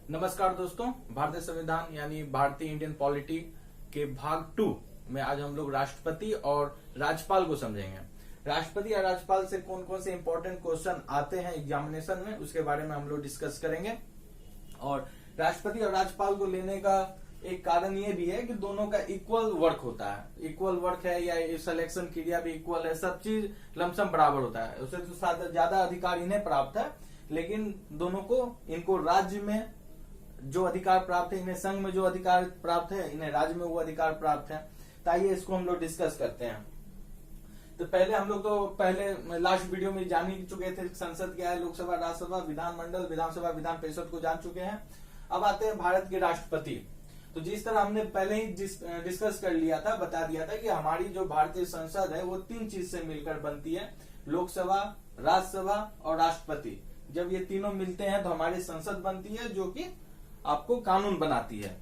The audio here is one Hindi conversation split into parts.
नमस्कार दोस्तों, भारतीय संविधान यानी भारतीय इंडियन पॉलिटी के भाग 2 में आज हम लोग राष्ट्रपति और राज्यपाल को समझेंगे। राष्ट्रपति और राज्यपाल से कौन कौन से इंपॉर्टेंट क्वेश्चन आते हैं एग्जामिनेशन में, उसके बारे में हम लोग डिस्कस करेंगे। और राष्ट्रपति और राज्यपाल को लेने का एक कारण ये भी है कि दोनों का इक्वल वर्क होता है। इक्वल वर्क है या सिलेक्शन क्रिया भी इक्वल है, सब चीज लमसम बराबर होता है। उससे तो ज्यादा अधिकार इन्हें प्राप्त है, लेकिन दोनों को इनको राज्य में जो अधिकार प्राप्त है, इन्हें संघ में जो अधिकार प्राप्त है, इन्हें राज्य में वो अधिकार प्राप्त है। तो आइए इसको हम लोग डिस्कस करते हैं। तो पहले हम लोग तो पहले लास्ट वीडियो में जान ही चुके थे संसद क्या है, लोकसभा, राज्यसभा, विधानमंडल, विधानसभा, विधान परिषद को जान चुके हैं। अब आते हैं भारत के राष्ट्रपति। तो जिस तरह हमने पहले ही डिस्कस कर लिया था, बता दिया था कि हमारी जो भारतीय संसद है वो 3 चीज से मिलकर बनती है, लोकसभा, राज्यसभा और राष्ट्रपति। जब ये तीनों मिलते हैं तो हमारी संसद बनती है, जो कि आपको कानून बनाती है।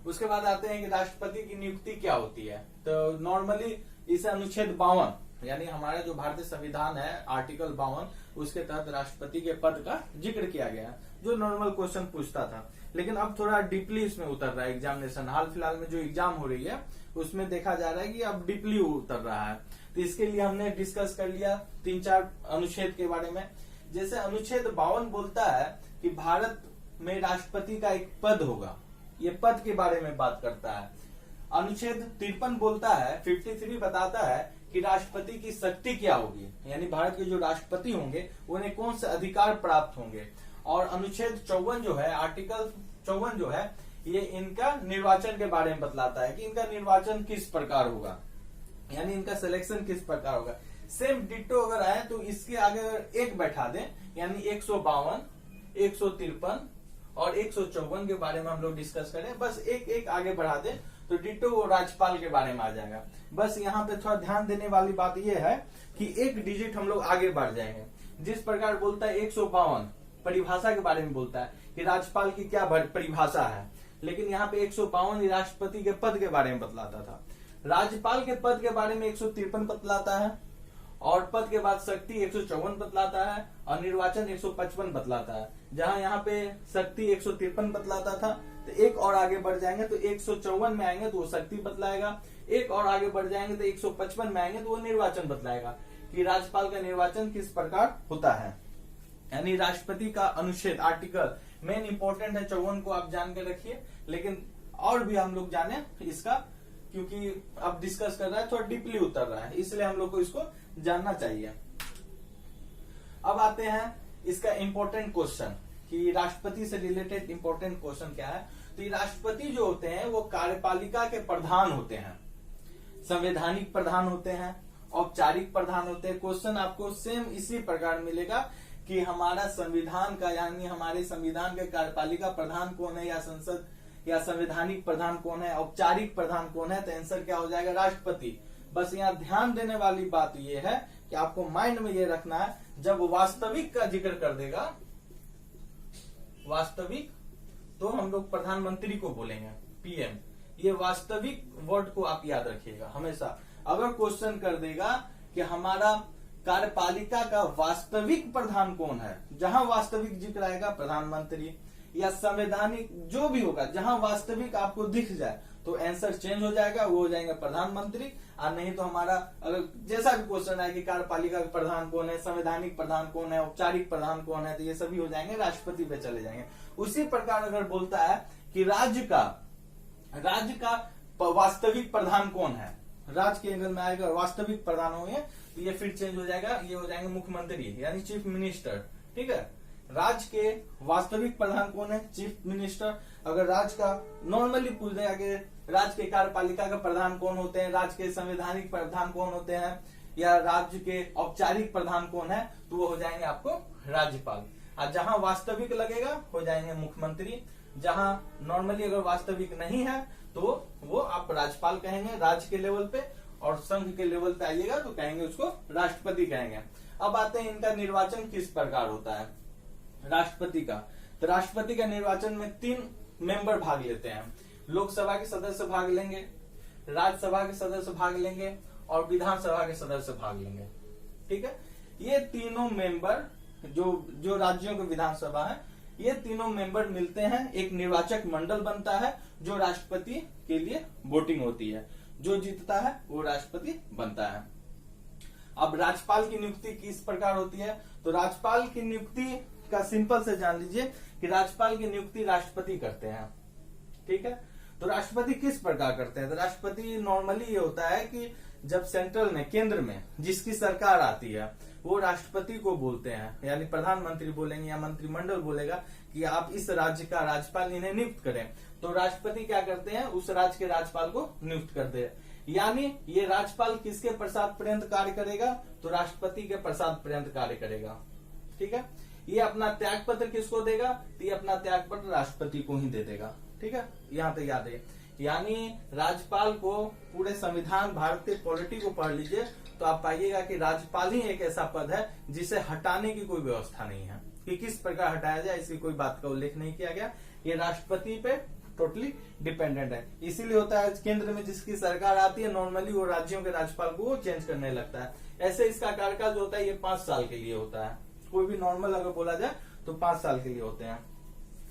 उसके बाद आते हैं कि राष्ट्रपति की नियुक्ति क्या होती है। तो नॉर्मली इसे अनुच्छेद 52 यानी हमारा जो भारतीय संविधान है आर्टिकल 52, उसके तहत राष्ट्रपति के पद का जिक्र किया गया है, जो नॉर्मल क्वेश्चन पूछता था। लेकिन अब थोड़ा डीपली इसमें उतर रहा है एग्जामिनेशन। हाल फिलहाल में जो एग्जाम हो रही है उसमें देखा जा रहा है कि अब डीपली उतर रहा है। तो इसके लिए हमने डिस्कस कर लिया 3-4 अनुच्छेद के बारे में। जैसे अनुच्छेद 52 बोलता है कि भारत में राष्ट्रपति का एक पद होगा, ये पद के बारे में बात करता है। अनुच्छेद 53 बोलता है, 53 बताता है कि राष्ट्रपति की शक्ति क्या होगी, यानी भारत के जो राष्ट्रपति होंगे उन्हें कौन से अधिकार प्राप्त होंगे। और अनुच्छेद 54 जो है, आर्टिकल 54 जो है, ये इनका निर्वाचन के बारे में बतलाता है कि इनका निर्वाचन किस प्रकार होगा, यानी इनका सिलेक्शन किस प्रकार होगा। सेम डिट्टो अगर आए तो इसके आगे अगर एक बैठा दें, यानी 152, 153 और 154 के बारे में हम लोग डिस्कस करें, बस एक आगे बढ़ा दें तो डिट्टो वो राज्यपाल के बारे में आ जाएगा। बस यहाँ पे थोड़ा ध्यान देने वाली बात यह है कि एक डिजिट हम लोग आगे बढ़ जाएंगे। जिस प्रकार बोलता है 152 परिभाषा के बारे में बोलता है कि राज्यपाल की क्या परिभाषा है, लेकिन यहाँ पे 152 राष्ट्रपति के पद के बारे में बतलाता था। राज्यपाल के पद के बारे में 153 बतलाता है, और पद के बाद शक्ति 154 बतलाता है, और निर्वाचन 155 बतलाता है। जहां यहाँ पे शक्ति 153 बतलाता था, तो एक और आगे बढ़ जाएंगे तो 154 में आएंगे तो वो शक्ति बतलाएगा, एक और आगे बढ़ जाएंगे तो 155 में आएंगे तो वो निर्वाचन बतलाएगा कि राज्यपाल का निर्वाचन किस प्रकार होता है। यानी राष्ट्रपति का अनुच्छेद आर्टिकल मेन इंपॉर्टेंट है 54 को आप जान के रखिए, लेकिन और भी हम लोग जाने इसका, क्योंकि अब डिस्कस कर रहा है थोड़ा डीपली उतर रहा है, इसलिए हम लोग को इसको जानना चाहिए। अब आते हैं इसका इंपॉर्टेंट क्वेश्चन कि राष्ट्रपति से रिलेटेड इंपॉर्टेंट क्वेश्चन क्या है। तो ये राष्ट्रपति जो होते हैं वो कार्यपालिका के प्रधान होते हैं, संवैधानिक प्रधान होते हैं, औपचारिक प्रधान होते हैं। क्वेश्चन आपको सेम इसी प्रकार मिलेगा कि हमारा संविधान का, यानी हमारे संविधान के कार्यपालिका प्रधान कौन है, या संसद या संवैधानिक प्रधान कौन है, औपचारिक प्रधान कौन है। तो आंसर क्या हो जाएगा, राष्ट्रपति। बस यहाँ ध्यान देने वाली बात यह है कि आपको माइंड में ये रखना है, जब वास्तविक का जिक्र कर देगा, वास्तविक, तो हम लोग प्रधानमंत्री को बोलेंगे पीएम। ये वास्तविक वर्ड को आप याद रखिएगा हमेशा। अगर क्वेश्चन कर देगा कि हमारा कार्यपालिका का वास्तविक प्रधान कौन है, जहां वास्तविक जिक्र आएगा प्रधानमंत्री, या संवैधानिक जो भी होगा, जहां वास्तविक आपको दिख जाए तो आंसर चेंज हो जाएगा, वो हो जाएंगे प्रधानमंत्री। और नहीं तो हमारा अगर जैसा भी क्वेश्चन आए कि कार्यपालिका का प्रधान कौन है, संवैधानिक प्रधान कौन है, औपचारिक प्रधान कौन है, तो ये सभी हो जाएंगे राष्ट्रपति पे चले जाएंगे। उसी प्रकार अगर बोलता है कि राज्य का वास्तविक प्रधान कौन है, राज्य के एंगल में आएगा वास्तविक प्रधान होंगे, तो ये फिर चेंज हो जाएगा, ये हो जाएंगे मुख्यमंत्री यानी चीफ मिनिस्टर। ठीक है, राज्य के वास्तविक प्रधान कौन है, चीफ मिनिस्टर। अगर राज्य का नॉर्मली पूछ देगा कि राज्य के कार्यपालिका का प्रधान कौन होते हैं, राज्य के संवैधानिक प्रधान कौन होते हैं, या राज्य के औपचारिक प्रधान कौन है, तो वो हो जाएंगे आपको राज्यपाल। और जहां वास्तविक लगेगा हो जाएंगे मुख्यमंत्री। जहां नॉर्मली अगर वास्तविक नहीं है तो वो आप राज्यपाल कहेंगे राज्य के लेवल पे, और संघ के लेवल पे आइएगा तो कहेंगे उसको राष्ट्रपति कहेंगे। अब आते हैं इनका निर्वाचन किस प्रकार होता है राष्ट्रपति का। तो राष्ट्रपति का निर्वाचन में 3 मेंबर भाग लेते हैं। लोकसभा के सदस्य भाग लेंगे, राज्यसभा के सदस्य भाग लेंगे, और विधानसभा के सदस्य भाग लेंगे। ठीक है, ये तीनों मेंबर जो राज्यों की विधानसभा है, ये तीनों मेंबर मिलते हैं, एक निर्वाचक मंडल बनता है जो राष्ट्रपति के लिए वोटिंग होती है, जो जीतता है वो राष्ट्रपति बनता है। अब राज्यपाल की नियुक्ति किस प्रकार होती है, तो राज्यपाल की नियुक्ति का सिंपल से जान लीजिए कि राज्यपाल की नियुक्ति राष्ट्रपति करते हैं, ठीक है। तो राष्ट्रपति किस प्रकार करते हैं, तो राष्ट्रपति नॉर्मली ये होता है कि जब सेंट्रल में, केंद्र में जिसकी सरकार आती है वो राष्ट्रपति को बोलते हैं, यानी प्रधानमंत्री बोलेंगे या मंत्रिमंडल बोलेगा कि आप इस राज्य का राज्यपाल इन्हें नियुक्त करें, तो राष्ट्रपति क्या करते हैं, उस राज्य के राज्यपाल को नियुक्त करते हैं। यानी ये राज्यपाल किसके प्रसाद पर्यंत कार्य करेगा, तो राष्ट्रपति के प्रसाद पर्यंत कार्य करेगा, ठीक है। ये अपना त्याग पत्र किसको देगा, तो ये अपना त्याग पत्र राष्ट्रपति को ही दे देगा, ठीक है। यहाँ तक याद है, यानी राज्यपाल को पूरे संविधान भारतीय पॉलिटी को पढ़ लीजिए तो आप पाइएगा कि राज्यपाल ही एक ऐसा पद है जिसे हटाने की कोई व्यवस्था नहीं है, कि किस प्रकार हटाया जाए इसकी कोई बात का उल्लेख नहीं किया गया। ये राष्ट्रपति पे टोटली डिपेंडेंट है। इसीलिए होता है केंद्र में जिसकी सरकार आती है नॉर्मली वो राज्यों के राज्यपाल को चेंज करने लगता है। ऐसे इसका कार्यकाल जो होता है ये 5 साल के लिए होता है। कोई भी नॉर्मल अगर बोला जाए तो 5 साल के लिए होते हैं।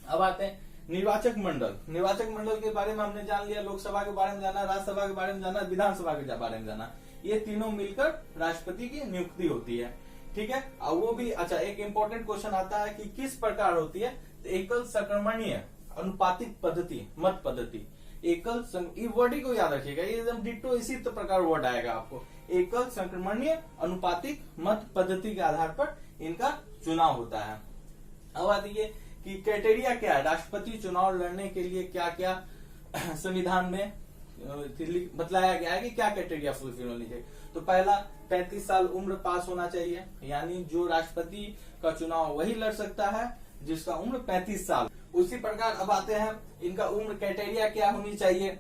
अब आते हैं निर्वाचक मंडल। निर्वाचक मंडल के बारे में हमने जान लिया, लोकसभा के बारे में जाना, राज्यसभा के बारे में जाना, विधानसभा के बारे में जाना। ये तीनों मिलकर राष्ट्रपति की नियुक्ति होती है, ठीक है। और वो भी अच्छा, एक इंपॉर्टेंट क्वेश्चन आता है कि किस प्रकार होती है, तो एकल संक्रमणीय अनुपातिक पद्धति, मत पद्धति। एकल वर्ड को याद रखिएगा, ये एकदम डिट्टो इसी प्रकार वर्ड आएगा आपको। एकल संक्रमणीय अनुपातिक मत पद्धति के आधार पर इनका चुनाव होता है। अब आती है कि क्राइटेरिया क्या है, राष्ट्रपति चुनाव लड़ने के लिए क्या क्या संविधान में बतलाया गया है कि क्या क्राइटेरिया फुलफिल होनी चाहिए। तो पहला 35 साल उम्र पास होना चाहिए, यानी जो राष्ट्रपति का चुनाव वही लड़ सकता है जिसका उम्र 35 साल। उसी प्रकार अब आते हैं इनका उम्र क्राइटेरिया क्या होनी चाहिए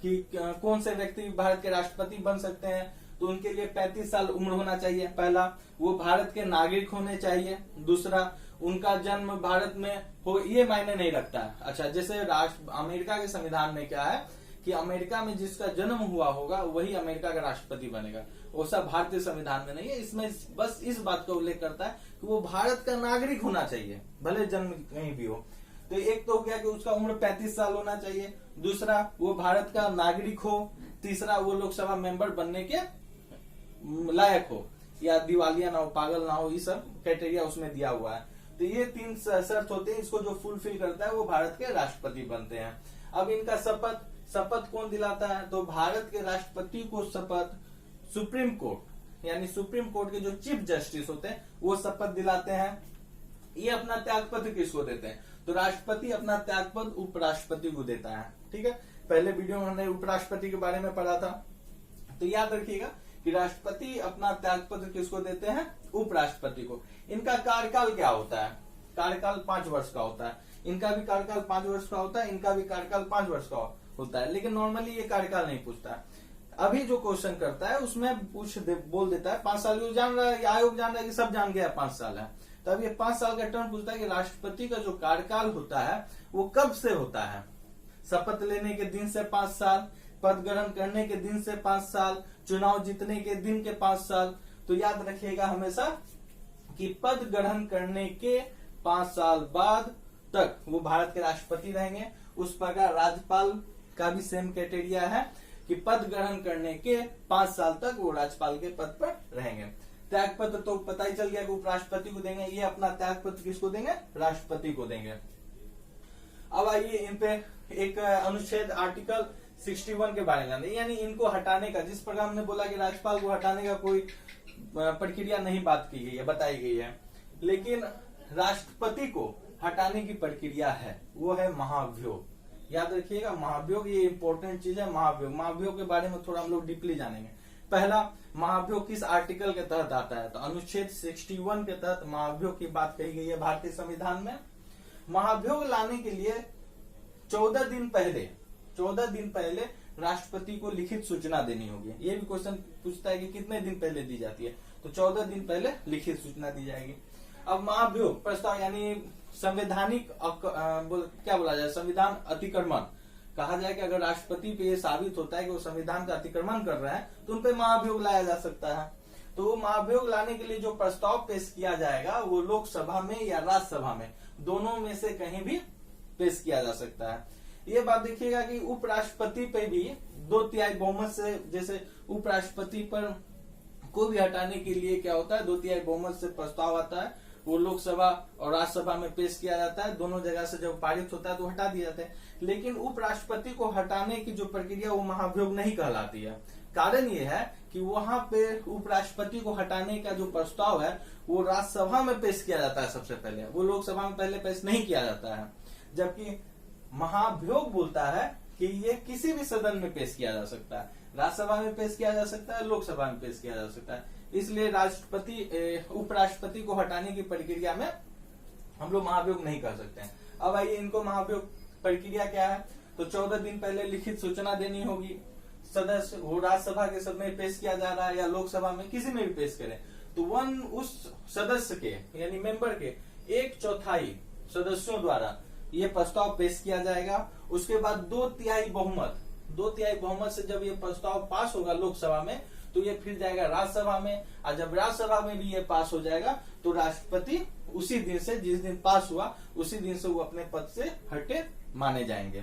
कि कौन से व्यक्ति भारत के राष्ट्रपति बन सकते हैं, तो उनके लिए 35 साल उम्र होना चाहिए। पहला, वो भारत के नागरिक होने चाहिए। दूसरा, उनका जन्म भारत में हो, ये मायने नहीं रखता है। अच्छा, जैसे अमेरिका के संविधान में क्या है कि अमेरिका में जिसका जन्म हुआ होगा वही अमेरिका का राष्ट्रपति बनेगा, वो सब भारतीय संविधान में नहीं है। इसमें बस इस बात का उल्लेख करता है कि वो भारत का नागरिक होना चाहिए, भले जन्म कहीं भी हो। तो एक तो हो गया कि उसका उम्र 35 साल होना चाहिए। दूसरा, वो भारत का नागरिक हो। तीसरा, वो लोकसभा मेंबर बनने के लायक हो, या दिवालिया ना हो, पागल ना हो, ये सब क्राइटेरिया उसमें दिया हुआ है। तो ये 3 शर्त होते हैं, इसको जो फुलफिल करता है वो भारत के राष्ट्रपति बनते हैं। अब इनका शपथ कौन दिलाता है, तो भारत के राष्ट्रपति को शपथ सुप्रीम कोर्ट, यानी सुप्रीम कोर्ट के जो चीफ जस्टिस होते हैं वो शपथ दिलाते हैं। ये अपना त्यागपत्र किसको देते हैं, तो राष्ट्रपति अपना त्यागपत्र उपराष्ट्रपति को देता है, ठीक है। पहले वीडियो में हमने उपराष्ट्रपति के बारे में पढ़ा था, तो याद रखिएगा कि राष्ट्रपति अपना त्यागपत्र किसको देते हैं, उपराष्ट्रपति को। इनका कार्यकाल क्या होता है, कार्यकाल 5 वर्ष का होता है। इनका भी कार्यकाल 5 वर्ष का होता है, इनका भी कार्यकाल 5 वर्ष का होता है, लेकिन नॉर्मली ये कार्यकाल नहीं पूछता है। अभी जो क्वेश्चन करता है उसमें बोल देता है 5 साल, जान रहा है, आयोग जान रहा है कि सब जान गया 5 साल है। तो अब ये 5 साल का टर्म पूछता है कि राष्ट्रपति का जो कार्यकाल होता है वो कब से होता है। शपथ लेने के दिन से 5 साल, पद ग्रहण करने के दिन से 5 साल, चुनाव जीतने के दिन के 5 साल। तो याद रखिएगा हमेशा कि पद ग्रहण करने के 5 साल बाद तक वो भारत के राष्ट्रपति रहेंगे। उस प्रकार राज्यपाल का भी सेम क्राइटेरिया है कि पद ग्रहण करने के 5 साल तक वो राज्यपाल के पद पर रहेंगे। त्यागपत्र तो पता ही चल गया कि उपराष्ट्रपति को देंगे, ये अपना त्यागपत्र किसको देंगे, राष्ट्रपति को देंगे। अब आइए इन पे एक अनुच्छेद आर्टिकल 61 के बारे में जानते हैं, यानी इनको हटाने का, जिस प्रकार हमने बोला कि राज्यपाल को हटाने का कोई प्रक्रिया नहीं बात की गई है, बताई गई है, लेकिन राष्ट्रपति को हटाने की प्रक्रिया है, वो है महाभियोग। याद रखिएगा महाभियोग ये इंपॉर्टेंट चीज है। महाभियोग के बारे में थोड़ा हम लोग डीपली जानेंगे। पहला, महाभियोग किस आर्टिकल के तहत आता है, तो अनुच्छेद 61 के तहत महाभियोग की बात कही गई है भारतीय संविधान में। महाभियोग लाने के लिए 14 दिन पहले राष्ट्रपति को लिखित सूचना देनी होगी। ये भी क्वेश्चन पूछता है कि कितने दिन पहले दी जाती है, तो 14 दिन पहले लिखित सूचना दी जाएगी। अब महाभियोग प्रस्ताव यानी संवैधानिक क्या बोला जाए, संविधान अतिक्रमण कहा जाए कि अगर राष्ट्रपति पे ये साबित होता है कि वो संविधान का अतिक्रमण कर रहे हैं तो उन पे महाभियोग लाया जा सकता है। तो वो महाभियोग लाने के लिए जो प्रस्ताव पेश किया जाएगा वो लोकसभा में या राज्यसभा में, दोनों में से कहीं भी पेश किया जा सकता है। ये बात देखिएगा कि उपराष्ट्रपति पे भी 2/3 बहुमत से, जैसे उपराष्ट्रपति पर को भी हटाने के लिए क्या होता है, 2/3 बहुमत से प्रस्ताव आता है, वो लोकसभा और राज्यसभा में पेश किया जाता है, दोनों जगह से जब पारित होता है तो हटा दिया जाता है। लेकिन उपराष्ट्रपति को हटाने की जो प्रक्रिया वो महाभियोग नहीं कहलाती है। कारण ये है कि वहां पे उपराष्ट्रपति को हटाने का जो प्रस्ताव है वो राज्यसभा में पेश किया जाता है सबसे पहले, वो लोकसभा में पहले पेश नहीं किया जाता है। जबकि महाभियोग बोलता है कि ये किसी भी सदन में पेश किया जा सकता है, राज्यसभा में पेश किया जा सकता है, लोकसभा में पेश किया जा सकता है। इसलिए राष्ट्रपति उपराष्ट्रपति को हटाने की प्रक्रिया में हम लोग महाभियोग नहीं कर सकते हैं। अब आइए इनको महाभियोग प्रक्रिया क्या है। तो 14 दिन पहले लिखित सूचना देनी होगी, सदस्य वो राज्यसभा के सदन में पेश किया जा रहा है या लोकसभा में, किसी में भी पेश करें तो उस सदस्य के यानी मेंबर के 1/4 सदस्यों द्वारा ये प्रस्ताव पेश किया जाएगा। उसके बाद 2/3 बहुमत से जब ये प्रस्ताव पास होगा लोकसभा में तो ये फिर जाएगा राज्यसभा में, और जब राज्यसभा में भी ये पास हो जाएगा तो राष्ट्रपति उसी दिन से, जिस दिन पास हुआ उसी दिन से वो अपने पद से हटे माने जाएंगे।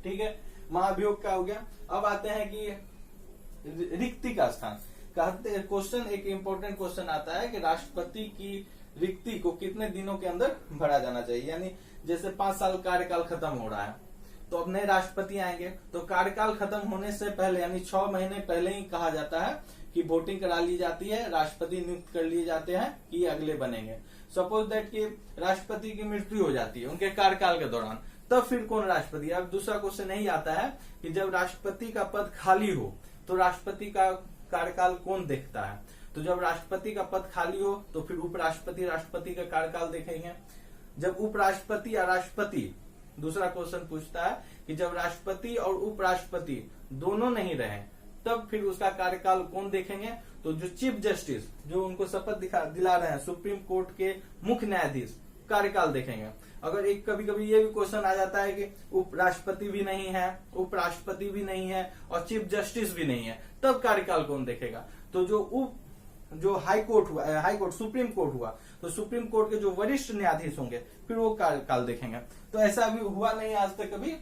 ठीक है, महाभियोग का हो गया। अब आते हैं कि रिक्ति का स्थान। कहते क्वेश्चन, एक इम्पोर्टेंट क्वेश्चन आता है कि राष्ट्रपति की रिक्ति को कितने दिनों के अंदर भरा जाना चाहिए। यानी जैसे 5 साल कार्यकाल खत्म हो रहा है तो अब नए राष्ट्रपति आएंगे, तो कार्यकाल खत्म होने से पहले यानी 6 महीने पहले ही कहा जाता है कि वोटिंग करा ली जाती है, राष्ट्रपति नियुक्त कर लिए जाते हैं कि अगले बनेंगे। सपोज दैट कि राष्ट्रपति की मृत्यु हो जाती है उनके कार्यकाल के दौरान, तब फिर कौन राष्ट्रपति। अब दूसरा क्वेश्चन नहीं आता है कि जब राष्ट्रपति का पद खाली हो तो राष्ट्रपति का कार्यकाल कौन देखता है। तो जब राष्ट्रपति का पद खाली हो तो फिर उपराष्ट्रपति राष्ट्रपति का कार्यकाल देखेंगे। जब उपराष्ट्रपति या राष्ट्रपति, दूसरा क्वेश्चन पूछता है कि जब राष्ट्रपति और उपराष्ट्रपति दोनों नहीं रहे तब फिर उसका कार्यकाल कौन देखेंगे। तो जो चीफ जस्टिस, जो उनको शपथ दिला रहे हैं, सुप्रीम कोर्ट के मुख्य न्यायाधीश, कार्यकाल देखेंगे। अगर एक कभी कभी ये भी क्वेश्चन आ जाता है कि उपराष्ट्रपति भी नहीं है, उपराष्ट्रपति भी नहीं है और चीफ जस्टिस भी नहीं है, तब कार्यकाल कौन देखेगा। तो जो हाई कोर्ट सुप्रीम कोर्ट हुआ तो सुप्रीम कोर्ट के जो वरिष्ठ न्यायाधीश होंगे फिर वो कार्यकाल देखेंगे। तो ऐसा अभी हुआ नहीं आज तक कभी।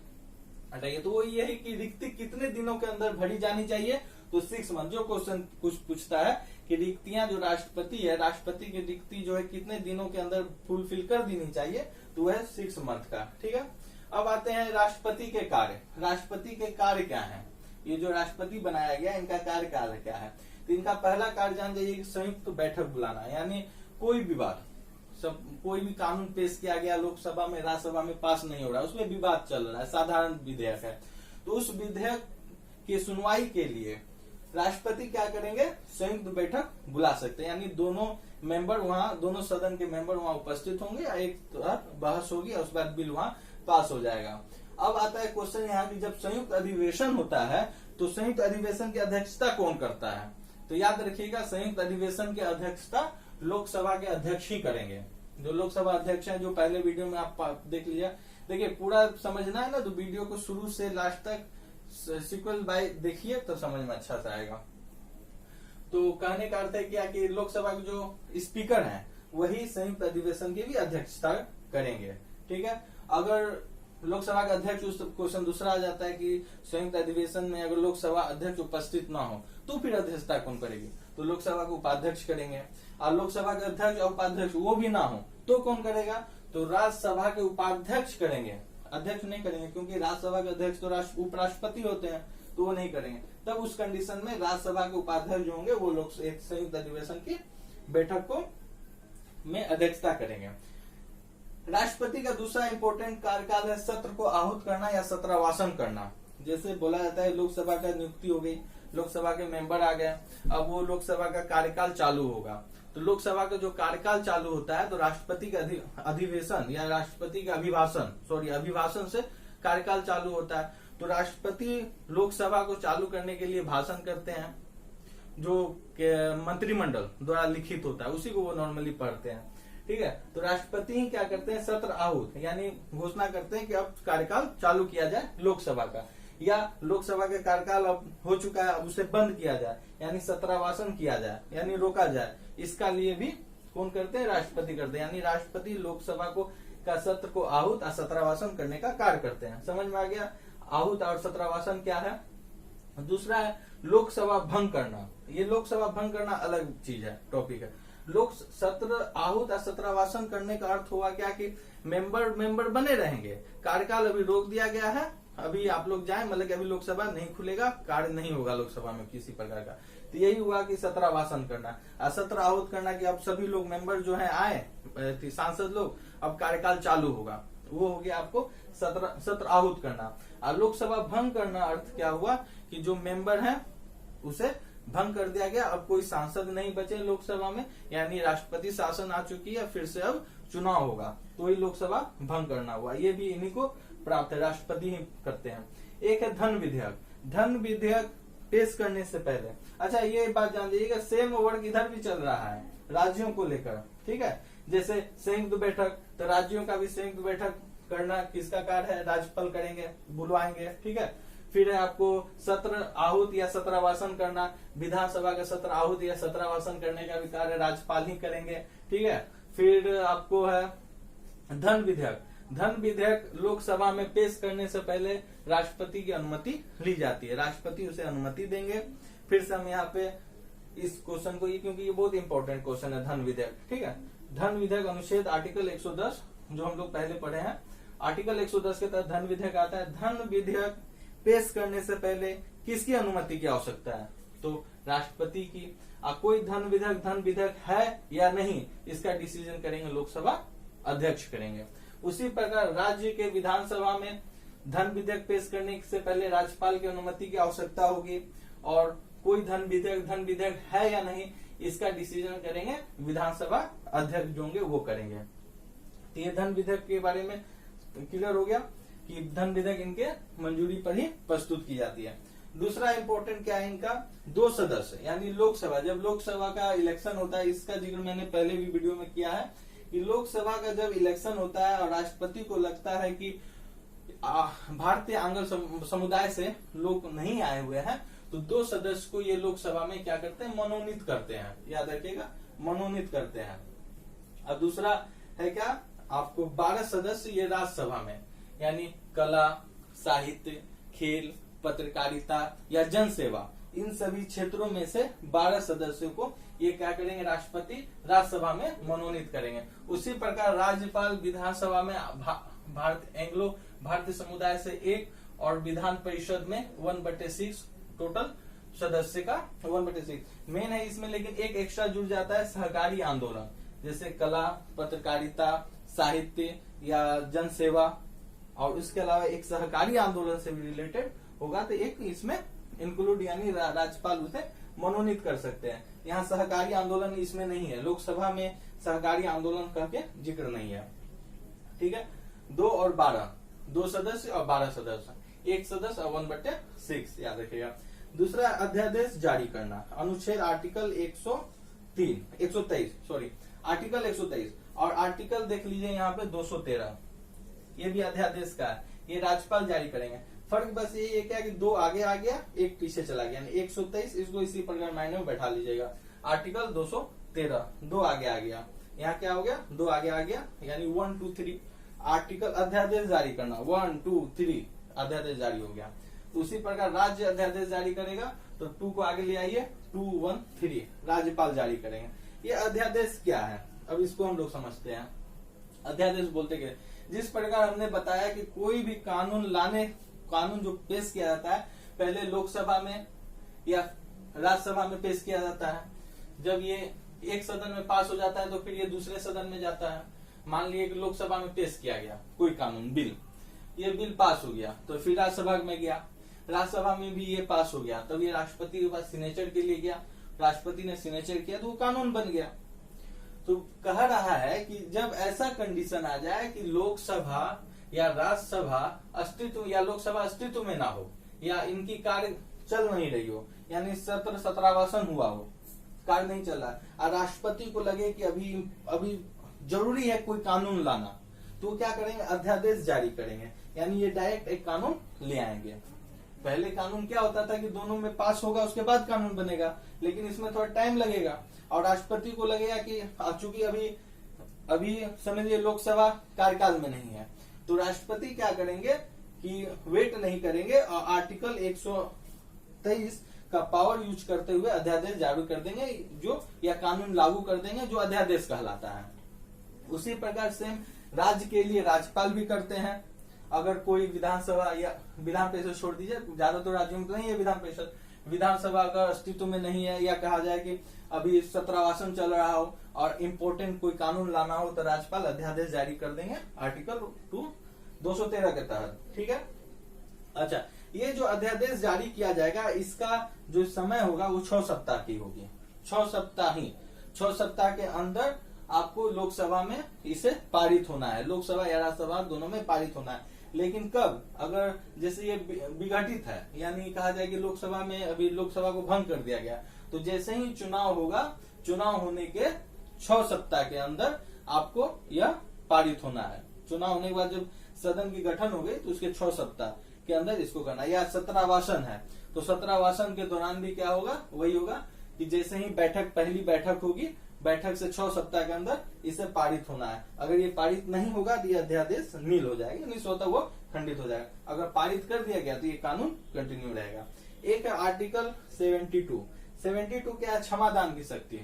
हटाइए, तो वो ये है कि रिक्ति कितने दिनों के अंदर भरी जानी चाहिए। तो 6 मंथ, जो क्वेश्चन कुछ पूछता है कि रिक्तियां जो राष्ट्रपति है, राष्ट्रपति की रिक्ति जो है कितने दिनों के अंदर फुलफिल कर देनी चाहिए, तो वह 6 मंथ का। ठीक है, अब आते हैं राष्ट्रपति के कार्य। राष्ट्रपति के कार्य क्या है, ये जो राष्ट्रपति बनाया गया इनका कार्यकाल क्या है। तो इनका पहला कार्य जान जाइए कि संयुक्त बैठक बुलाना, यानी कोई विवाद, कोई भी कानून पेश किया गया लोकसभा में, राज्यसभा में पास नहीं हो रहा, उसमें विवाद चल रहा है, साधारण विधेयक है, तो उस विधेयक की सुनवाई के लिए राष्ट्रपति क्या करेंगे, संयुक्त बैठक बुला सकते हैं। यानी दोनों मेंबर वहां, दोनों सदन के मेंबर वहां उपस्थित होंगे, एक तरफ बहस होगी और उसके बाद बिल वहां पास हो जाएगा। अब आता है क्वेश्चन यहाँ की, जब संयुक्त अधिवेशन होता है तो संयुक्त अधिवेशन की अध्यक्षता कौन करता है। तो याद रखिएगा, संयुक्त अधिवेशन की अध्यक्षता लोकसभा के अध्यक्ष ही करेंगे। जो लोकसभा अध्यक्ष हैं, जो पहले वीडियो में आप देख लीजिए, देखिए पूरा समझना है ना, तो वीडियो को शुरू से लास्ट तक सीक्वल बाय देखिए तो समझ में अच्छा सा आएगा। तो कहने का अर्थ है क्या कि लोकसभा के जो स्पीकर हैं वही संयुक्त अधिवेशन की भी अध्यक्षता करेंगे। ठीक है, अगर लोकसभा का अध्यक्ष, उस क्वेश्चन दूसरा आ जाता है कि संयुक्त अधिवेशन में अगर लोकसभा अध्यक्ष उपस्थित ना हो तो फिर अध्यक्षता कौन करेगी। तो लोकसभा के उपाध्यक्ष करेंगे, और लोकसभा के अध्यक्ष और उपाध्यक्ष वो भी ना हो तो कौन करेगा, तो राज्यसभा के उपाध्यक्ष करेंगे, अध्यक्ष नहीं करेंगे, क्योंकि राज्यसभा के अध्यक्ष तो उपराष्ट्रपति होते हैं तो वो नहीं करेंगे। तब उस कंडीशन में राज्यसभा के उपाध्यक्ष जो होंगे वो लोग एक संयुक्त अधिवेशन की बैठक को में अध्यक्षता करेंगे। राष्ट्रपति का दूसरा इंपॉर्टेंट कार्यकाल है सत्र को आहूत करना या सत्रावासन करना। जैसे बोला जाता है लोकसभा का नियुक्ति हो गई, लोकसभा के मेंबर आ गए, अब वो लोकसभा का कार्यकाल चालू होगा। तो लोकसभा का जो कार्यकाल चालू होता है तो राष्ट्रपति का अधिवेशन या राष्ट्रपति का अभिभाषण से कार्यकाल चालू होता है। तो राष्ट्रपति लोकसभा को चालू करने के लिए भाषण करते हैं, जो मंत्रिमंडल द्वारा लिखित होता है, उसी को वो नॉर्मली पढ़ते हैं। ठीक है, तो राष्ट्रपति ही क्या करते हैं, सत्र आहूत यानी घोषणा करते हैं कि अब कार्यकाल चालू किया जाए लोकसभा का। या लोकसभा के कार्यकाल अब हो चुका है, अब उसे बंद किया जाए, यानी सत्रावासन किया जाए, यानी रोका जाए, इसका लिए भी कौन करते हैं? राष्ट्रपति करते हैं। यानी राष्ट्रपति लोकसभा को का सत्र को आहूत और सत्रावासन करने का कार्य करते हैं। समझ में आ गया आहूत और सत्रावासन क्या है? दूसरा है लोकसभा भंग करना। ये लोकसभा भंग करना अलग चीज है, टॉपिक है। लोक सत्र आहूत और सत्रावासन करने का अर्थ हुआ क्या कि मेंबर बने रहेंगे, कार्यकाल अभी रोक दिया गया है, अभी आप लोग जाएं, मतलब कि अभी लोकसभा नहीं खुलेगा, कार्य नहीं होगा लोकसभा में किसी प्रकार का। तो यही हुआ कि सत्रावासन करना, सत्र आहूत करना कि अब सभी लोग मेंबर जो है आए, सांसद लोग, अब कार्यकाल चालू होगा, वो हो गया आपको सत्र आहूत करना। और लोकसभा भंग करना अर्थ क्या हुआ कि जो मेंबर है उसे भंग कर दिया गया, अब कोई सांसद नहीं बचे लोकसभा में, यानी राष्ट्रपति शासन आ चुकी है, फिर से अब चुनाव होगा, तो ही लोकसभा भंग करना हुआ। ये भी इन्हीं को प्राप्त है, राष्ट्रपति ही करते हैं। एक है धन विधेयक। धन विधेयक पेश करने से पहले, अच्छा ये बात जान लीजिएगा, सेम वर्ग इधर भी चल रहा है राज्यों को लेकर, ठीक है। जैसे संयुक्त बैठक, तो राज्यों का भी संयुक्त बैठक करना किसका कार्य है? राज्यपाल करेंगे, बुलवाएंगे, ठीक है। फिर है आपको सत्र आहूत या सत्रावासन करना, विधानसभा का सत्र आहूत या सत्रावासन करने का भी कार्य राज्यपाल ही करेंगे, ठीक है। फिर आपको है धन विधेयक। धन विधेयक लोकसभा में पेश करने से पहले राष्ट्रपति की अनुमति ली जाती है, राष्ट्रपति उसे अनुमति देंगे। फिर से हम यहाँ पे इस क्वेश्चन को, क्योंकि ये बहुत इंपॉर्टेंट क्वेश्चन है धन विधेयक, ठीक है। धन विधेयक अनुच्छेद आर्टिकल 110 जो हम लोग पहले पढ़े हैं, आर्टिकल 110 के तहत धन विधेयक आता है। धन विधेयक पेश करने से पहले किसकी अनुमति की आवश्यकता है? तो राष्ट्रपति की। कोई धन विधेयक है या नहीं, इसका डिसीजन करेंगे लोकसभा अध्यक्ष करेंगे। उसी प्रकार राज्य के विधानसभा में धन विधेयक पेश करने से पहले राज्यपाल की अनुमति की आवश्यकता होगी, और कोई धन विधेयक है या नहीं, इसका डिसीजन करेंगे विधानसभा अध्यक्ष जो होंगे वो करेंगे। तो ये धन विधेयक के बारे में क्लियर हो गया कि धन विधेयक इनके मंजूरी पर ही प्रस्तुत की जाती है। दूसरा इंपॉर्टेंट क्या है इनका? 2 सदस्य, यानी लोकसभा, जब लोकसभा का इलेक्शन होता है, इसका जिक्र मैंने पहले भी वीडियो में किया है कि लोकसभा का जब इलेक्शन होता है और राष्ट्रपति को लगता है कि भारतीय आंग्ल समुदाय से लोग नहीं आए हुए हैं, तो 2 सदस्य को ये लोकसभा में क्या करते हैं? मनोनीत करते हैं। याद रखिएगा, मनोनीत करते हैं। और दूसरा है क्या? आपको 12 सदस्य ये राज्यसभा में, यानी कला, साहित्य, खेल, पत्रकारिता या जन सेवा, इन सभी क्षेत्रों में से 12 सदस्यों को ये क्या करेंगे? राष्ट्रपति राज्यसभा में मनोनीत करेंगे। उसी प्रकार राज्यपाल विधानसभा में एंग्लो भारतीय समुदाय से 1 और विधान परिषद में 1/6 टोटल सदस्य का 1/6 मेन है इसमें। लेकिन एक एक्स्ट्रा जुड़ जाता है सहकारी आंदोलन, जैसे कला, पत्रकारिता, साहित्य या जन सेवा, और इसके अलावा एक सहकारी आंदोलन से भी रिलेटेड होगा, तो एक इसमें इंक्लूड, यानी राज्यपाल उसे मनोनीत कर सकते हैं। यहाँ सहकारी आंदोलन इसमें नहीं है, लोकसभा में सहकारी आंदोलन करके जिक्र नहीं है, ठीक है। 2 और 12, 2 सदस्य और 12 सदस्य, 1 सदस्य और 1/6, याद रखिएगा। दूसरा अध्यादेश जारी करना, अनुच्छेद आर्टिकल 123 आर्टिकल 123 और आर्टिकल देख लीजिए यहाँ पे 213, ये भी अध्यादेश का है, ये राज्यपाल जारी करेंगे। फर्क बस ये क्या कि 2 आगे आ गया, 1 पीछे चला गया, यानी 123, इसको इसी प्रकार मायने में बैठा लीजिएगा। आर्टिकल 213, 2 आगे आ गया, यहाँ क्या हो गया? 2 आगे आ गया, यानी 1, 2, 3 आर्टिकल अध्यादेश जारी करना, 1, 2, 3 अध्यादेश जारी हो गया। उसी प्रकार राज्य अध्यादेश जारी करेगा, तो 2 को आगे ले आइए, 2, 1, 3 राज्यपाल जारी करेंगे। ये अध्यादेश क्या है, अब इसको हम लोग समझते हैं। अध्यादेश बोलते क्या? जिस प्रकार हमने बताया कि कोई भी कानून जो पेश किया जाता है, पहले लोकसभा में या राज्यसभा में पेश किया जाता है। जब ये एक सदन में पास हो जाता है, तो फिर ये दूसरे सदन में जाता है। मान लीजिए कि लोकसभा में पेश किया गया कोई कानून, बिल, ये बिल पास हो गया, तो फिर राज्यसभा में गया, राज्यसभा में भी ये पास हो गया, तब ये राष्ट्रपति के पास सिग्नेचर के लिए गया, राष्ट्रपति ने सिग्नेचर किया, तो वो कानून बन गया। तो कह रहा है कि जब ऐसा कंडीशन आ जाए कि लोकसभा या राज्यसभा अस्तित्व या लोकसभा अस्तित्व में ना हो, या इनकी कार्य चल नहीं रही हो, यानी सत्रावासन हुआ हो, कार्य नहीं चल रहा है, और राष्ट्रपति को लगे कि अभी जरूरी है कोई कानून लाना, तो क्या करेंगे? अध्यादेश जारी करेंगे, यानी ये डायरेक्ट एक कानून ले आएंगे। पहले कानून क्या होता था कि दोनों में पास होगा उसके बाद कानून बनेगा, लेकिन इसमें थोड़ा टाइम लगेगा और राष्ट्रपति को लगेगा कि चूंकि अभी समझिए लोकसभा कार्यकाल में नहीं है, तो राष्ट्रपति क्या करेंगे कि वेट नहीं करेंगे और आर्टिकल 123 का पावर यूज करते हुए अध्यादेश जारी कर देंगे जो, या कानून लागू कर देंगे जो अध्यादेश कहलाता है। उसी प्रकार सेम राज्य के लिए राज्यपाल भी करते हैं। अगर कोई विधानसभा या विधान परिषद छोड़ दीजिए, ज्यादातर राज्यों में तो नहीं है विधान परिषद, विधानसभा का अस्तित्व में नहीं है, या कहा जाए कि अभी 17वासन चल रहा हो और इम्पोर्टेंट कोई कानून लाना हो तो राज्यपाल अध्यादेश जारी कर देंगे आर्टिकल 213 के तहत। ठीक है, अच्छा, ये जो अध्यादेश जारी किया जाएगा इसका जो समय होगा वो 6 सप्ताह की होगी। 6 सप्ताह के अंदर आपको लोकसभा में इसे पारित होना है, लोकसभा या राज्यसभा दोनों में पारित होना है। लेकिन कब, अगर जैसे ये विघटित है, यानी कहा जाए कि लोकसभा में अभी लोकसभा को भंग कर दिया गया, तो जैसे ही चुनाव होगा, चुनाव होने के 6 सप्ताह के अंदर आपको यह पारित होना है। चुनाव होने के बाद जब सदन की गठन हो गई तो उसके 6 सप्ताह के अंदर इसको करना है। या 17वासन है तो 17वासन के दौरान भी क्या होगा, वही होगा कि जैसे ही पहली बैठक होगी, बैठक से 6 सप्ताह के अंदर इसे पारित होना है। अगर ये पारित नहीं होगा तो ये अध्यादेश नील हो जाएगा, नहीं स्वतः वो खंडित हो जाएगा। अगर पारित कर दिया गया तो ये कानून कंटिन्यू रहेगा। एक है आर्टिकल 72 क्या है, क्षमादान की शक्ति।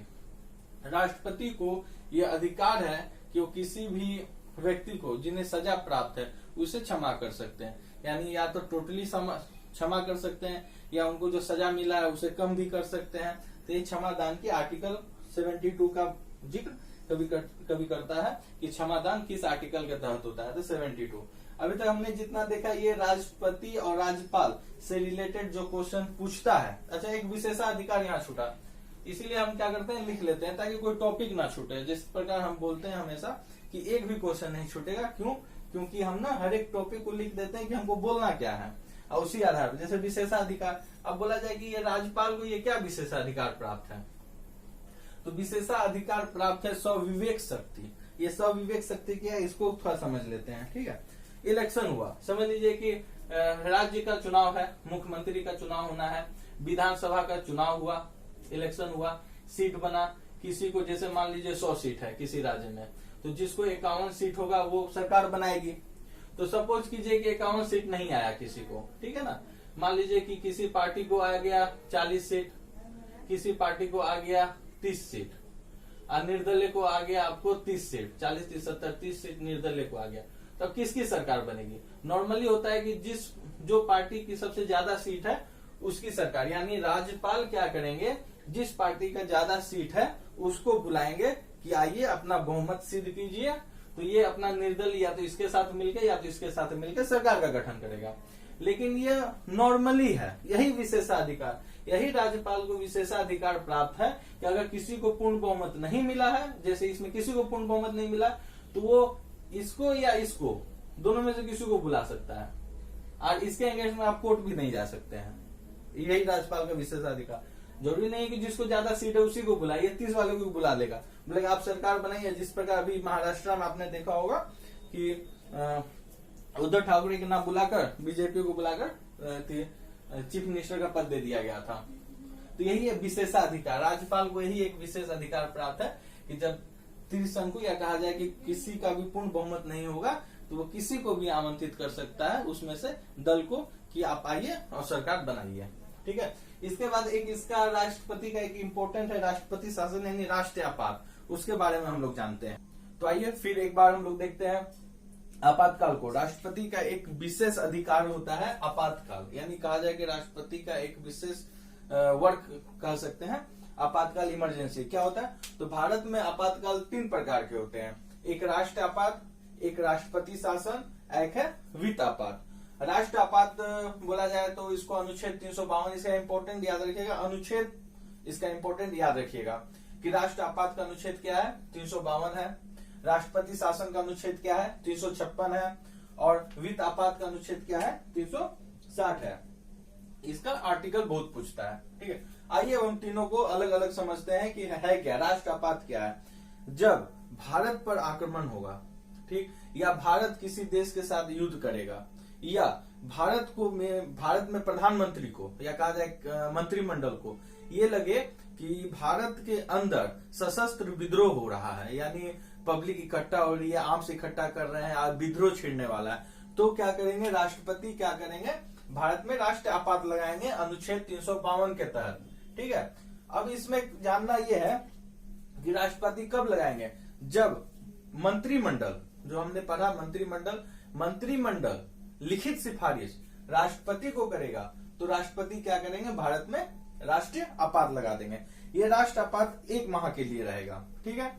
राष्ट्रपति को यह अधिकार है कि वो किसी भी व्यक्ति को जिन्हें सजा प्राप्त है उसे क्षमा कर सकते हैं, यानी या तो टोटली क्षमा कर सकते हैं या उनको जो सजा मिला है उसे कम भी कर सकते हैं। तो ये क्षमादान की आर्टिकल 72 का जिक्र कभी करता है कि क्षमादान किस आर्टिकल के तहत होता है, तो 72। अभी तक हमने जितना देखा ये राष्ट्रपति और राज्यपाल से रिलेटेड जो क्वेश्चन पूछता है। अच्छा, एक विशेषाधिकार यहाँ छूटा, इसीलिए हम क्या करते हैं, लिख लेते हैं ताकि कोई टॉपिक ना छूटे। जिस प्रकार हम बोलते हैं हमेशा कि एक भी क्वेश्चन नहीं छूटेगा, क्यों, क्योंकि हम ना हर एक टॉपिक को लिख देते हैं कि हमको बोलना क्या है, और उसी आधार पर जैसे विशेषाधिकार, अब बोला जाए कि ये राज्यपाल को ये क्या विशेषाधिकार प्राप्त है, तो विशेषाधिकार प्राप्त है स्वविवेक शक्ति। ये स्वविवेक शक्ति क्या है, इसको थोड़ा समझ लेते हैं। ठीक है, इलेक्शन हुआ, समझ लीजिए कि राज्य का चुनाव है, मुख्यमंत्री का चुनाव होना है, विधानसभा का चुनाव हुआ, इलेक्शन हुआ, सीट बना किसी को, जैसे मान लीजिए 100 सीट है किसी राज्य में, तो जिसको 51 सीट होगा वो सरकार बनाएगी। तो सपोज कीजिए कि 51 सीट नहीं आया किसी को, ठीक है ना, मान लीजिए कि किसी पार्टी को आ गया 40 सीट, किसी पार्टी को आ गया 30 सीट, और निर्दलीय को आ गया आपको 30 सीट, 40, 30, 70, 30 सीट निर्दलीय को आ गया। तो किसकी सरकार बनेगी? नॉर्मली होता है कि जो पार्टी की सबसे ज्यादा सीट है उसकी सरकार, यानी राज्यपाल क्या करेंगे, जिस पार्टी का ज्यादा सीट है उसको बुलाएंगे कि आइए अपना बहुमत सिद्ध कीजिए। तो ये अपना निर्दलीय या तो इसके साथ मिलकर या तो इसके साथ मिलकर सरकार का गठन करेगा। लेकिन ये नॉर्मली है, यही विशेषाधिकार, यही राज्यपाल को विशेषाधिकार प्राप्त है कि अगर किसी को पूर्ण बहुमत नहीं मिला है, जैसे इसमें किसी को पूर्ण बहुमत नहीं मिला, तो वो इसको या इसको दोनों में से किसी को बुला सकता है, और इसके अगेंस्ट में आप कोर्ट भी नहीं जा सकते हैं। यही राज्यपाल का विशेषाधिकार। जरूरी नहीं कि जिसको ज्यादा सीट है उसी को बुलाइए, 30 वाले को बुला लेगा, बोलेगा आप सरकार बनाइए। जिस प्रकार अभी महाराष्ट्र में आपने देखा होगा कि उद्धव ठाकरे के नाम बुलाकर बीजेपी को बुलाकर चीफ मिनिस्टर का पद दे दिया गया था। तो यही है विशेषाधिकार, राज्यपाल को यही एक विशेष अधिकार प्राप्त है कि जब त्रिशंकु या कहा जाए कि किसी का भी पूर्ण बहुमत नहीं होगा तो वो किसी को भी आमंत्रित कर सकता है उसमें से दल को कि आप आइए और सरकार बनाइए। ठीक है, इसके बाद एक इसका राष्ट्रपति का एक इम्पोर्टेंट है राष्ट्रपति शासन यानी राष्ट्रीय आपात, उसके बारे में हम लोग जानते हैं। तो आइए फिर एक बार हम लोग देखते हैं आपातकाल को। राष्ट्रपति का एक विशेष अधिकार होता है आपातकाल, यानी कहा जाए कि राष्ट्रपति का एक विशेष वर्क कह सकते हैं आपातकाल, इमरजेंसी। क्या होता है, तो भारत में आपातकाल 3 प्रकार के होते हैं, एक राष्ट्र आपात, एक राष्ट्रपति शासन, एक है वित्त आपात। राष्ट्र आपात बोला जाए तो इसको अनुच्छेद 352, इसका इंपोर्टेंट याद रखिएगा, अनुच्छेद इसका इंपोर्टेंट याद रखिएगा कि राष्ट्र आपात का अनुच्छेद क्या है, 352 है, राष्ट्रपति शासन का अनुच्छेद क्या है, 356 है, और वित्त आपात का अनुच्छेद क्या है, 360 है। इसका आर्टिकल बहुत पूछता है। ठीक है, आइए हम तीनों को अलग अलग समझते हैं कि है क्या राष्ट्र आपात क्या है। जब भारत पर आक्रमण होगा, ठीक, या भारत किसी देश के साथ युद्ध करेगा, या भारत में प्रधानमंत्री को या कहा जाए मंत्रिमंडल को ये लगे कि भारत के अंदर सशस्त्र विद्रोह हो रहा है, यानी पब्लिक इकट्ठा हो रही है, आर्म्स इकट्ठा कर रहे हैं, विद्रोह छिड़ने वाला है, तो क्या करेंगे राष्ट्रपति, क्या करेंगे भारत में राष्ट्र आपात लगाएंगे अनुच्छेद 352 के तहत। ठीक है, अब इसमें जानना यह है कि राष्ट्रपति कब लगाएंगे, जब मंत्रिमंडल, जो हमने पढ़ा मंत्रिमंडल लिखित सिफारिश राष्ट्रपति को करेगा, तो राष्ट्रपति क्या करेंगे भारत में राष्ट्रीय आपात लगा देंगे। ये राष्ट्र आपात 1 माह के लिए रहेगा। ठीक है,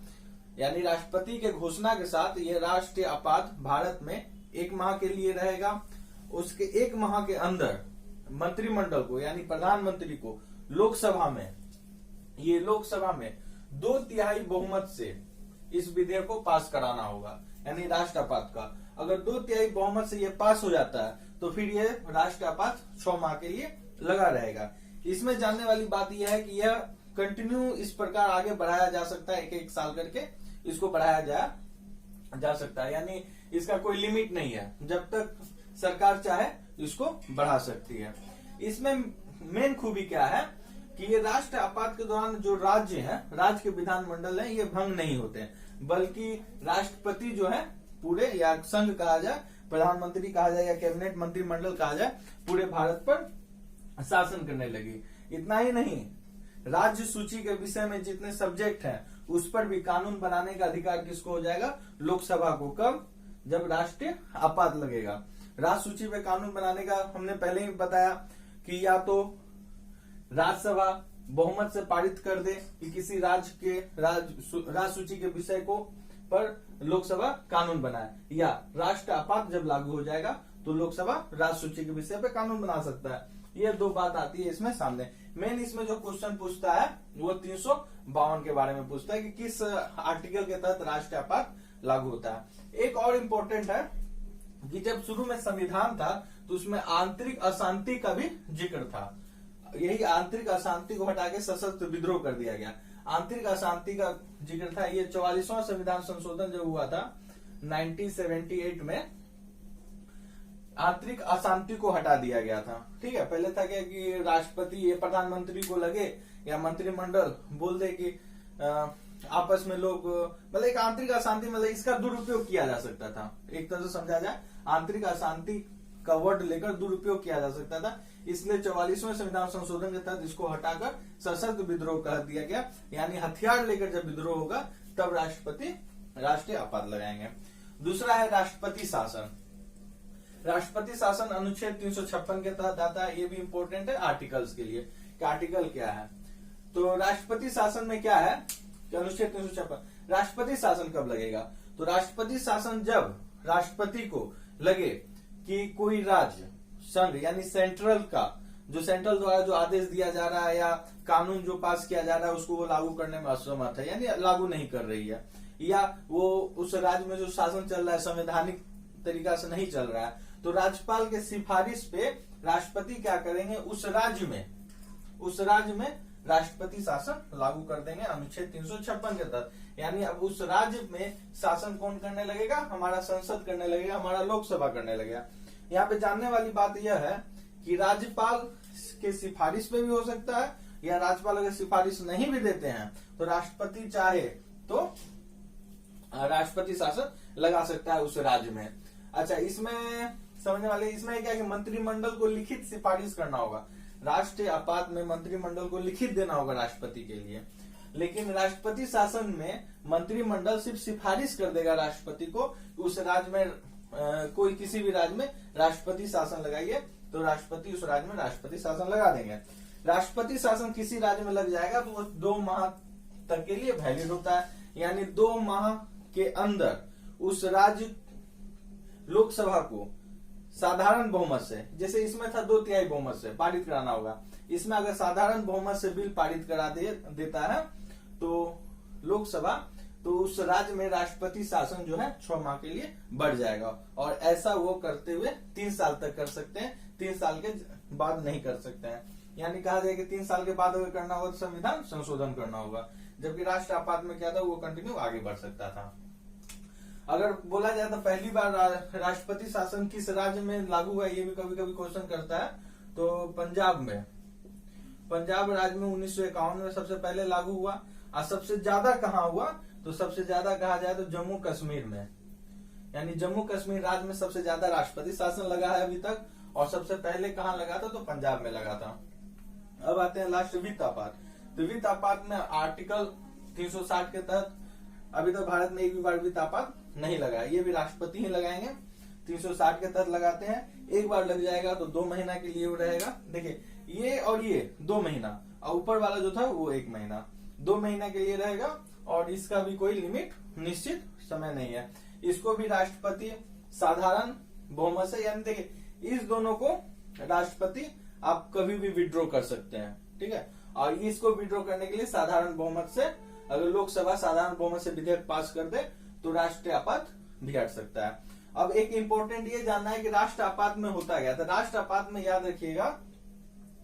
यानी राष्ट्रपति के घोषणा के साथ ये राष्ट्रीय आपात भारत में 1 माह के लिए रहेगा। उसके 1 माह के अंदर मंत्रिमंडल को यानी प्रधानमंत्री को लोकसभा में 2/3 बहुमत से इस विधेयक को पास कराना होगा, यानी राष्ट्र आपात का। अगर 2/3 बहुमत से ये पास हो जाता है तो फिर ये राष्ट्र आपात 6 माह के लिए लगा रहेगा। इसमें जानने वाली बात यह है कि यह कंटिन्यू इस प्रकार आगे बढ़ाया जा सकता है, 1-1 साल करके इसको बढ़ाया जा सकता है, यानी इसका कोई लिमिट नहीं है, जब तक सरकार चाहे इसको बढ़ा सकती है। इसमें मेन खूबी क्या है कि ये राष्ट्र आपात के दौरान जो राज्य के विधानमंडल है, ये भंग नहीं होते हैं, बल्कि राष्ट्रपति जो है पूरे, या संघ कहा जाए, प्रधानमंत्री कहा जाए, या कैबिनेट मंत्रिमंडल कहा जाए, पूरे भारत पर शासन करने लगी। इतना ही नहीं, राज्य सूची के विषय में जितने सब्जेक्ट हैं उस पर भी कानून बनाने का अधिकार किसको हो जाएगा, लोकसभा को। कब, जब राष्ट्रीय आपात लगेगा। राज्य सूची पे कानून बनाने का हमने पहले ही बताया कि या तो राज्यसभा बहुमत से पारित कर दे कि किसी राज्य के राज्य सूची के विषय को पर लोकसभा कानून बनाए, या राष्ट्र आपात जब लागू हो जाएगा तो लोकसभा राज्य सूची के विषय पे कानून बना सकता है। ये 2 बात आती है इसमें सामने। मेन इसमें जो क्वेश्चन पूछता है वो 352 के बारे में पूछता है कि किस आर्टिकल के तहत राष्ट्रीय आपात लागू होता है। एक और इम्पोर्टेंट है कि जब शुरू में संविधान था तो उसमें आंतरिक अशांति का भी जिक्र था। यही आंतरिक अशांति को हटा के सशस्त्र विद्रोह कर दिया गया। आंतरिक अशांति का जिक्र था। ये 44वां संविधान संशोधन जो हुआ था 1978 में, आंतरिक अशांति को हटा दिया गया था। ठीक है, पहले था क्या कि राष्ट्रपति ये प्रधानमंत्री को लगे या मंत्रिमंडल बोल दे कि आपस में लोग, मतलब एक आंतरिक अशांति, मतलब इसका दुरुपयोग किया जा सकता था। एक तरह से समझा जाए आंतरिक अशांति का वर्ड लेकर दुरुपयोग किया जा सकता था, इसलिए 44वें संविधान संशोधन के तहत इसको हटाकर सशस्त्र विद्रोह कर दिया गया, यानी हथियार लेकर जब विद्रोह होगा तब राष्ट्रपति राष्ट्रीय आपात लगाएंगे। दूसरा है राष्ट्रपति शासन। राष्ट्रपति शासन अनुच्छेद 356 के तहत आता है। ये भी इंपॉर्टेंट है आर्टिकल्स के लिए कि आर्टिकल क्या है। तो राष्ट्रपति शासन में क्या है कि अनुच्छेद 356, राष्ट्रपति शासन कब लगेगा, तो राष्ट्रपति शासन जब राष्ट्रपति को लगे कि कोई राज्य संघ यानी सेंट्रल का, जो सेंट्रल द्वारा जो आदेश दिया जा रहा है या कानून जो पास किया जा रहा है उसको वो लागू करने में असमर्थ है, यानी लागू नहीं कर रही है, या वो उस राज्य में जो शासन चल रहा है संवैधानिक तरीका से नहीं चल रहा है, तो राज्यपाल के सिफारिश पे राष्ट्रपति क्या करेंगे, उस राज्य में राष्ट्रपति शासन लागू कर देंगे अनुच्छेद 356 के तहत। यानी अब उस राज्य में शासन कौन करने लगेगा, हमारा संसद करने लगेगा, हमारा लोकसभा करने लगेगा। यहाँ पे जानने वाली बात यह है कि राज्यपाल के सिफारिश पे भी हो सकता है, या राज्यपाल अगर सिफारिश नहीं भी देते हैं तो राष्ट्रपति चाहे तो राष्ट्रपति शासन लगा सकता है उस राज्य में। अच्छा, इसमें समझने वाले, इसमें क्या है कि मंत्रिमंडल को लिखित सिफारिश करना होगा। राष्ट्रीय आपात में मंत्रिमंडल को लिखित देना होगा राष्ट्रपति के लिए, लेकिन राष्ट्रपति शासन में मंत्रिमंडल सिर्फ सिफारिश कर देगा राष्ट्रपति को, उस राज्य में कोई किसी भी राज्य में राष्ट्रपति शासन लगाइए, तो राष्ट्रपति उस राज्य में राष्ट्रपति शासन लगा देंगे। राष्ट्रपति शासन किसी राज्य में लग जाएगा तो वो 2 माह तक के लिए वैलिड होता है, यानी 2 माह के अंदर उस राज्य लोकसभा को साधारण बहुमत से, जैसे इसमें था 2/3 बहुमत से पारित कराना होगा, इसमें अगर साधारण बहुमत से बिल पारित करा देता है तो लोकसभा, तो उस राज्य में राष्ट्रपति शासन जो है 6 माह के लिए बढ़ जाएगा, और ऐसा वो करते हुए 3 साल तक कर सकते हैं, 3 साल के बाद नहीं कर सकते हैं। यानी कहा जाए कि 3 साल के बाद अगर करना होगा तो संविधान संशोधन करना होगा, जबकि राष्ट्र आपात में क्या था, वो कंटिन्यू आगे बढ़ सकता था। अगर बोला जाए तो पहली बार राष्ट्रपति शासन किस राज्य में लागू हुआ, ये भी कभी कभी क्वेश्चन करता है। तो पंजाब में, पंजाब राज्य में 1951 में सबसे पहले लागू हुआ। और सबसे ज्यादा कहाँ हुआ, तो सबसे ज्यादा कहा जाए तो जम्मू कश्मीर में, यानी जम्मू कश्मीर राज्य में सबसे ज्यादा राष्ट्रपति शासन लगा है अभी तक। और सबसे पहले कहाँ लगा था, तो पंजाब में लगा था। अब आते हैं लास्ट वित्त आपात। तो वित्त आपात में आर्टिकल 360 के तहत अभी तक भारत में एक भी बार वित्त आपात नहीं लगा है, ये भी राष्ट्रपति ही लगाएंगे। 360 के तहत लगाते हैं, एक बार लग जाएगा तो 2 महीना के लिए रहेगा। देखिए ये और ये 2 महीना, और ऊपर वाला जो था वो 1 महीना, 2 महीना के लिए रहेगा। और इसका भी कोई लिमिट निश्चित समय नहीं है। इसको भी राष्ट्रपति साधारण बहुमत से, यानी देखिए इस दोनों को राष्ट्रपति आप कभी भी विड्रॉ कर सकते हैं, ठीक है। और इसको विड्रॉ करने के लिए साधारण बहुमत से, अगर लोकसभा साधारण बहुमत से विधेयक पास कर दे तो राष्ट्रीय आपात भी हट सकता है। अब एक इम्पोर्टेंट ये जानना है कि राष्ट्र आपात में होता गया, तो राष्ट्र आपात में याद रखिएगा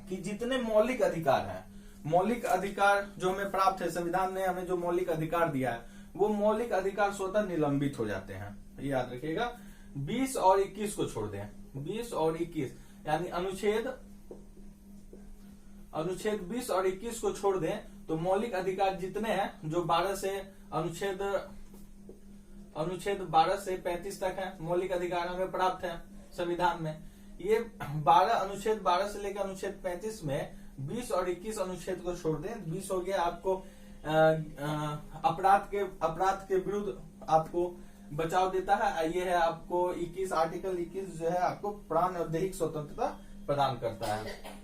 कि जितने मौलिक अधिकार हैं, मौलिक अधिकार जो हमें प्राप्त है, संविधान ने हमें जो मौलिक अधिकार दिया है, वो मौलिक अधिकार स्वतः निलंबित हो जाते हैं, याद रखिएगा। 20 और 21 को छोड़ दें, 20 और 21 यानी अनुच्छेद 20 और 21 को छोड़ दें तो मौलिक अधिकार जितने हैं, जो 12 से अनुच्छेद 12 से 35 तक है, मौलिक अधिकार हमें प्राप्त है संविधान में। ये 12 अनुच्छेद 12 से लेकर अनुच्छेद 35 में 20 और 21 अनुच्छेद को छोड़ दें। 20 हो गया आपको अपराध के विरुद्ध आपको बचाव देता है, ये है आपको 21 आर्टिकल 21 जो है आपको प्राण और दैहिक स्वतंत्रता प्रदान करता है।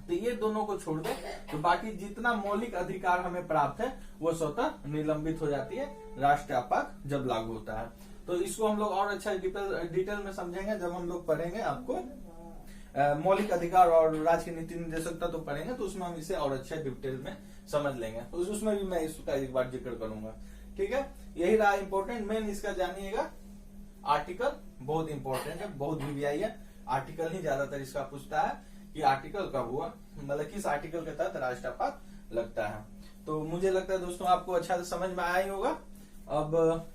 तो ये दोनों को छोड़ दें तो बाकी जितना मौलिक अधिकार हमें प्राप्त है वो स्वतः निलंबित हो जाती है राष्ट्रीय आपात जब लागू होता है। तो इसको हम लोग और अच्छा डिटेल में समझेंगे जब हम लोग पढ़ेंगे आपको मौलिक अधिकार और राज्य की नीति निर्देशकता तो पढ़ेंगे, तो उसमें हम इसे और अच्छे डिटेल में समझ लेंगे। तो उसमें भी मैं इसका एक बार जिक्र करूंगा, ठीक है। यही रहा इम्पोर्टेंट, मेन इसका जानिएगा आर्टिकल बहुत इंपॉर्टेंट है, बहुत वीवीआई है। आर्टिकल ही ज्यादातर इसका पूछता है कि आर्टिकल कब हुआ, मतलब किस आर्टिकल के तहत राष्ट्रीय आपात लगता है। तो मुझे लगता है दोस्तों आपको अच्छा से समझ में आया ही होगा। अब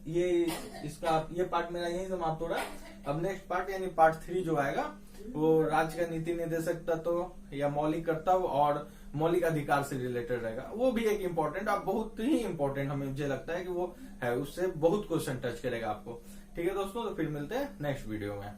ये पार्ट मेरा यही समाप्त हो रहा है। अब नेक्स्ट पार्ट यानी पार्ट 3 जो आएगा वो राज्य का नीति निर्देशक तत्व या मौलिक कर्तव्य और मौलिक अधिकार से रिलेटेड रहेगा। वो भी एक इम्पोर्टेंट, अब बहुत ही इम्पोर्टेंट हमें मुझे लगता है कि वो है, उससे बहुत क्वेश्चन टच करेगा आपको, ठीक है दोस्तों। तो फिर मिलते हैं नेक्स्ट वीडियो में।